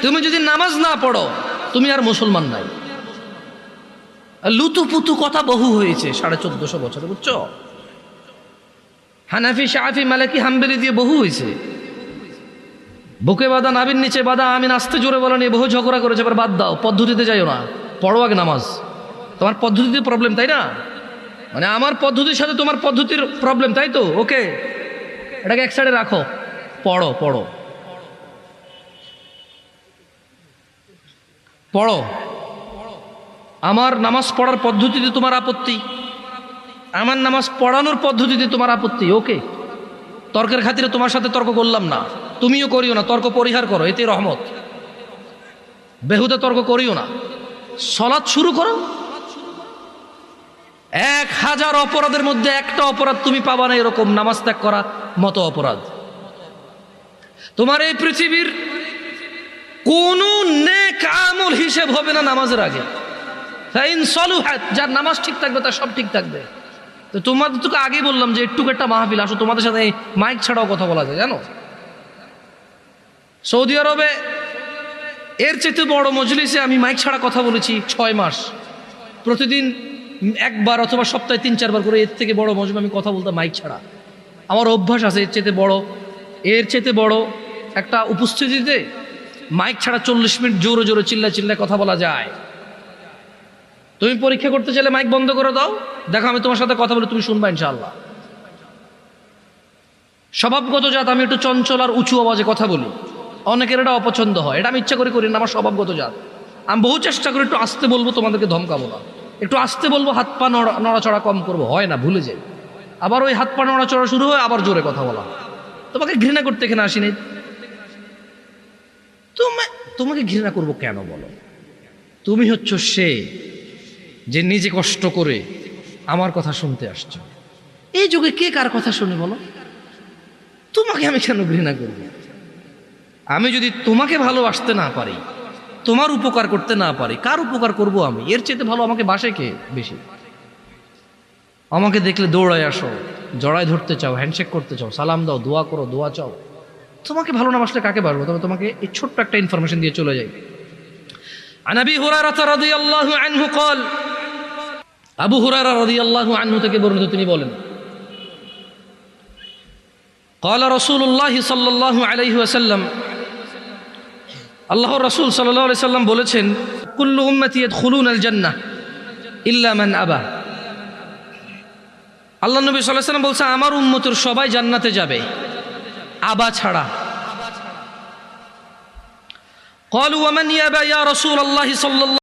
তুমি যদি নামাজ না পড়ো তুমি আর মুসলমান নাই। লুতুপুতু কথা বহু হয়েছে 1450 বছরে, বুঝছো? হানাফি, শাফি, মালিকি, হাম্বলি দিয়ে বহু হয়েছে। বুকে বাঁধা, নাভির নিচে বাঁধা, আমি আস্তে জোরে বলা নিয়ে বহু ঝগড়া করেছে। এবার বাদ দাও, পদ্ধতিতে যাইও না, পড়ো আগে নামাজ। তোমার পদ্ধতিতে প্রবলেম, তাই না? মানে আমার পদ্ধতির সাথে তোমার পদ্ধতির প্রবলেম, তাই তো? ওকে, এটাকে এক সাইডে রাখো, পড়ো পড়ো পড়ো। আমার নামাজ পড়ার পদ্ধতিতে তোমার আপত্তি, আমার নামাজ পড়ানোর পদ্ধতিতে তোমার আপত্তি, ওকে। তর্কের খাতিরে তোমার সাথে তর্ক করলাম না, তুমিও করিও না, তর্ক পরিহার করো, এতে রহমত। বেহুদা তর্ক করিও না, সালাত শুরু করো। 1000 অপরাধের মধ্যে একটা অপরাধ তুমি পাবা না এরকম নামাজ ত্যাগ করা মতো অপরাধ। তোমার এই পৃথিবীর কোন নেক আমল হিসেব হবে না নামাজের আগে। ফাইন সলুহাত, যার নামাজ ঠিক থাকবে তার সব ঠিক থাকবে। তো তোমাদের তোকে আগেই বললাম যে একটু একটা মাহফিল আসো, তোমাদের সাথে মাইক ছাড়াও কথা বলা যায়, জানো? সৌদি আরবে এর চেয়ে বড় মজলিসে আমি মাইক ছাড়া কথা বলেছি 6 মাস, প্রতিদিন একবার অথবা সপ্তাহে 3-4 বার করে। এর থেকে বড় মজমা আমি কথা বলতাম মাইক ছাড়া। আমার অভ্যাস আছে। এর চেয়ে বড় একটা উপস্থিতিতে মাইক ছাড়া 40 মিনিট জোরে জোরে চিল্লায় কথা বলা যায়। তুমি পরীক্ষা করতে চাইলে মাইক বন্ধ করে দাও, দেখো আমি তোমার সাথে কথা বলে তুমি শুনবা ইনশাআল্লাহ। স্বভাবগত জাত, আমি একটু চঞ্চল আর উঁচু আওয়াজে কথা বলি। অনেকের এটা অপছন্দ হয়, এটা আমি ইচ্ছা করে করি না, আমার স্বভাবগত জাত। আমি বহু চেষ্টা করি একটু আস্তে বলবো, তোমাদেরকে ধমকাবো না। একটু আস্তে বলবো, হাত পা নড়াচড়া কম করবো, হয় না, ভুলে যাই। আবার ওই হাত পা নড়াচড়া শুরু হয়, আবার জোরে কথা বলা। তোমাকে ঘৃণা করতে এখানে আসিনি। তোমাকে ঘৃণা করবো কেন বলো? তুমি হচ্ছ সে যে নিজে কষ্ট করে আমার কথা শুনতে আসছো। এই যুগে কে কার কথা শুনে বলো? তোমাকে আমি কেন ঘৃণা করব? আমি যদি তোমাকে ভালোবাসতে না পারি, তোমার উপকার করতে না পারি, কার উপকার করব আমি? এর চেয়ে ভালো আমাকে বাসে কে বেশি? আমাকে দেখলে দৌড়ায় আসো, জড়ায় ধরতে চাও, হ্যান্ডশেক করতে চাও, সালাম দাও, দোয়া করো, দোয়া চাও। তোমাকে ভালো না বাসলে কাকে বাসবো? তবে তোমাকে এই ছোট্ট একটা ইনফরমেশন দিয়ে চলে যাই। عن أبي هريرة رضي الله عنه قال, আবু হুরায়রা রাদিয়াল্লাহু আনহু থেকে বর্ণিত, তিনি বলেন, قال رسول الله صلى الله عليه وسلم, আল্লাহর রাসূল সাল্লাল্লাহু আলাইহি সাল্লাম বলেছেন, কুল্লু উম্মতি ইয়াদখুলুনা আল জান্নাহ ইল্লা মান আবা। আল্লাহ নবী সাল্লাল্লাহু আলাইহি সাল্লাম বলছে, আমার উম্মতের সবাই জান্নাতে যাবে, আবা ছাড়া। قالوا ومن يابى يا رسول الله صلى الله